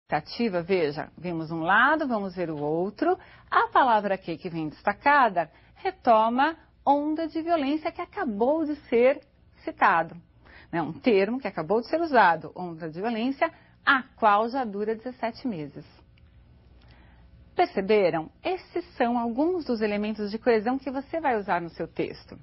Tativa, veja, vimos um lado, vamos ver o outro. A palavra aqui que vem destacada retoma onda de violência que acabou de ser citado. É um termo que acabou de ser usado, onda de violência, a qual já dura 17 meses. Perceberam? Esses são alguns dos elementos de coesão que você vai usar no seu texto.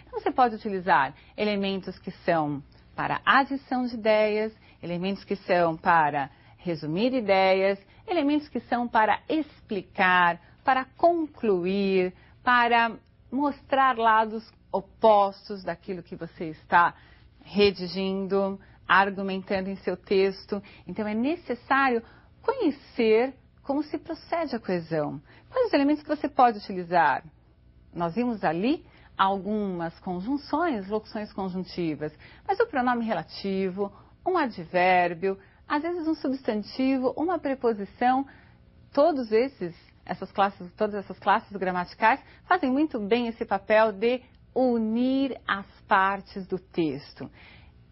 Então, você pode utilizar elementos que são para adição de ideias, elementos que são para resumir ideias, elementos que são para explicar, para concluir, para mostrar lados opostos daquilo que você está redigindo, argumentando em seu texto. Então, é necessário conhecer como se procede a coesão. Quais os elementos que você pode utilizar? Nós vimos ali algumas conjunções, locuções conjuntivas, mas o pronome relativo, um advérbio, às vezes um substantivo, uma preposição, todas essas classes gramaticais fazem muito bem esse papel de unir as partes do texto.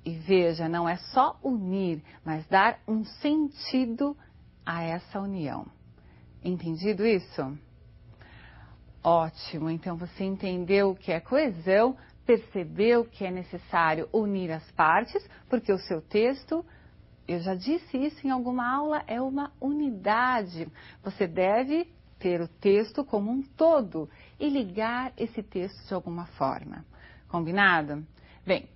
E veja, não é só unir, mas dar um sentido a essa união. Entendido isso? Ótimo, então você entendeu o que é coesão, percebeu que é necessário unir as partes, porque o seu texto, eu já disse isso em alguma aula, é uma unidade. Você deve ter o texto como um todo e ligar esse texto de alguma forma. Combinado? Bem,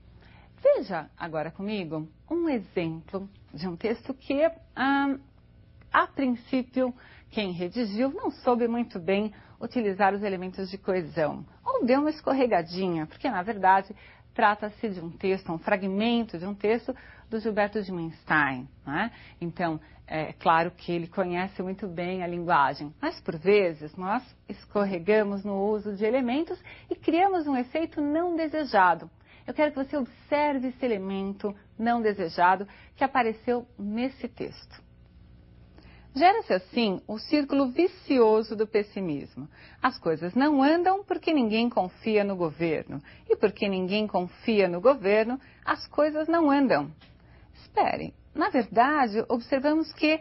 veja agora comigo um exemplo de um texto que, a princípio, quem redigiu não soube muito bem utilizar os elementos de coesão, ou deu uma escorregadinha, porque na verdade trata-se de um texto, um fragmento de um texto do Gilberto Dimenstein, né? Então, é claro que ele conhece muito bem a linguagem, mas por vezes nós escorregamos no uso de elementos e criamos um efeito não desejado. Eu quero que você observe esse elemento não desejado que apareceu nesse texto. Gera-se assim o círculo vicioso do pessimismo. As coisas não andam porque ninguém confia no governo. E porque ninguém confia no governo, as coisas não andam. Espere, na verdade, observamos que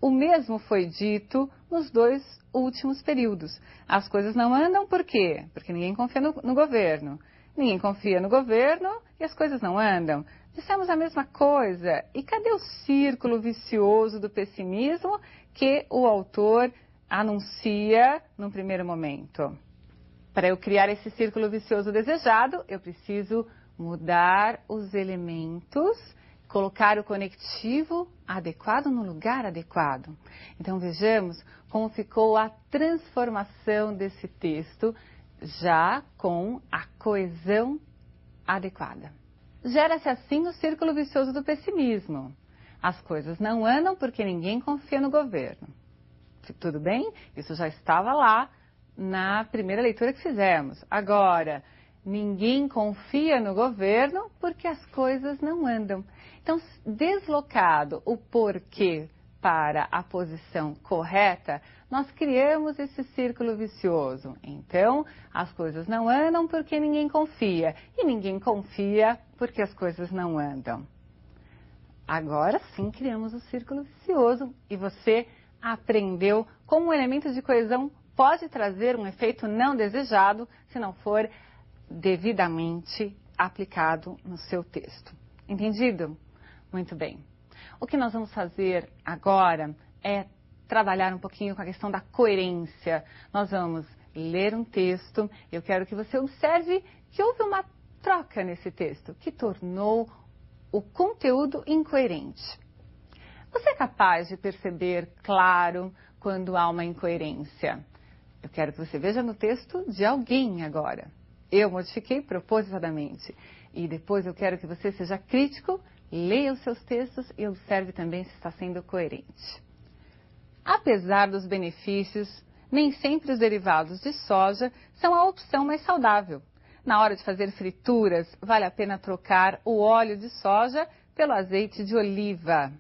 o mesmo foi dito nos dois últimos períodos. As coisas não andam por quê? Porque ninguém confia no governo. Ninguém confia no governo e as coisas não andam. Dissemos a mesma coisa. E cadê o círculo vicioso do pessimismo que o autor anuncia num primeiro momento? Para eu criar esse círculo vicioso desejado, eu preciso mudar os elementos, colocar o conectivo adequado no lugar adequado. Então vejamos como ficou a transformação desse texto já com a coesão adequada. Gera-se assim o círculo vicioso do pessimismo. As coisas não andam porque ninguém confia no governo. Tudo bem? Isso já estava lá na primeira leitura que fizemos. Agora, ninguém confia no governo porque as coisas não andam. Então, deslocado o porquê para a posição correta, nós criamos esse círculo vicioso. Então, as coisas não andam porque ninguém confia. E ninguém confia porque as coisas não andam. Agora sim criamos o círculo vicioso e você aprendeu como um elemento de coesão pode trazer um efeito não desejado se não for devidamente aplicado no seu texto. Entendido? Muito bem. O que nós vamos fazer agora é trabalhar um pouquinho com a questão da coerência. Nós vamos ler um texto. Eu quero que você observe que houve uma troca nesse texto que tornou o conteúdo incoerente. Você é capaz de perceber, claro, quando há uma incoerência? Eu quero que você veja no texto de alguém agora. Eu modifiquei propositadamente. E depois eu quero que você seja crítico, leia os seus textos e observe também se está sendo coerente. Apesar dos benefícios, nem sempre os derivados de soja são a opção mais saudável. Na hora de fazer frituras, vale a pena trocar o óleo de soja pelo azeite de oliva.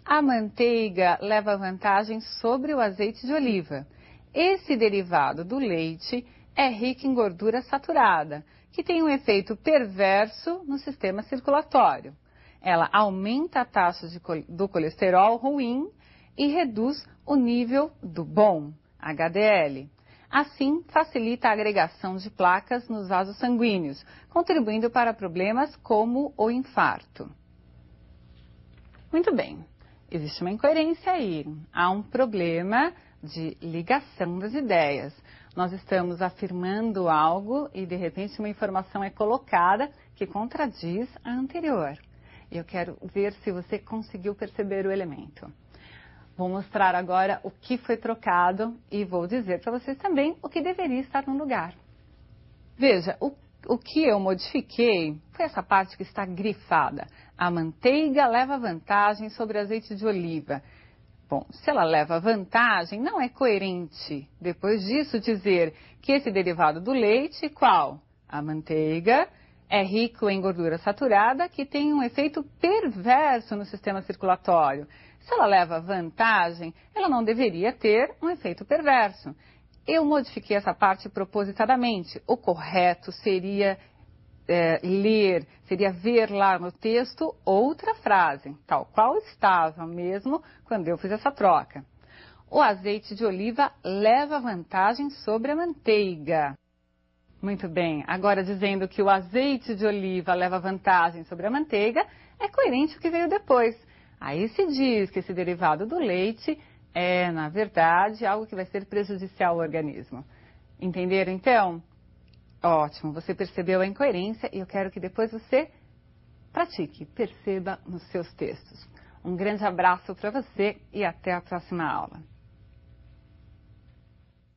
A manteiga leva vantagem sobre o azeite de oliva. Esse derivado do leite é rico em gordura saturada, que tem um efeito perverso no sistema circulatório. Ela aumenta a taxa do colesterol ruim e reduz o nível do bom, HDL. Assim, facilita a agregação de placas nos vasos sanguíneos, contribuindo para problemas como o infarto. Muito bem, existe uma incoerência aí. Há um problema de ligação das ideias. Nós estamos afirmando algo e, de repente, uma informação é colocada que contradiz a anterior. Eu quero ver se você conseguiu perceber o elemento. Vou mostrar agora o que foi trocado e vou dizer para vocês também o que deveria estar no lugar. Veja, o que eu modifiquei foi essa parte que está grifada. A manteiga leva vantagem sobre azeite de oliva. Bom, se ela leva vantagem, não é coerente. Depois disso, dizer que esse derivado do leite, qual? A manteiga, é rico em gordura saturada, que tem um efeito perverso no sistema circulatório. Se ela leva vantagem, ela não deveria ter um efeito perverso. Eu modifiquei essa parte propositadamente. O correto seria seria ver lá no texto outra frase, tal qual estava mesmo quando eu fiz essa troca. O azeite de oliva leva vantagem sobre a manteiga. Muito bem, agora dizendo que o azeite de oliva leva vantagem sobre a manteiga, é coerente o que veio depois. Aí se diz que esse derivado do leite é, na verdade, algo que vai ser prejudicial ao organismo. Entenderam, então? Ótimo, você percebeu a incoerência e eu quero que depois você pratique, perceba nos seus textos. Um grande abraço para você e até a próxima aula.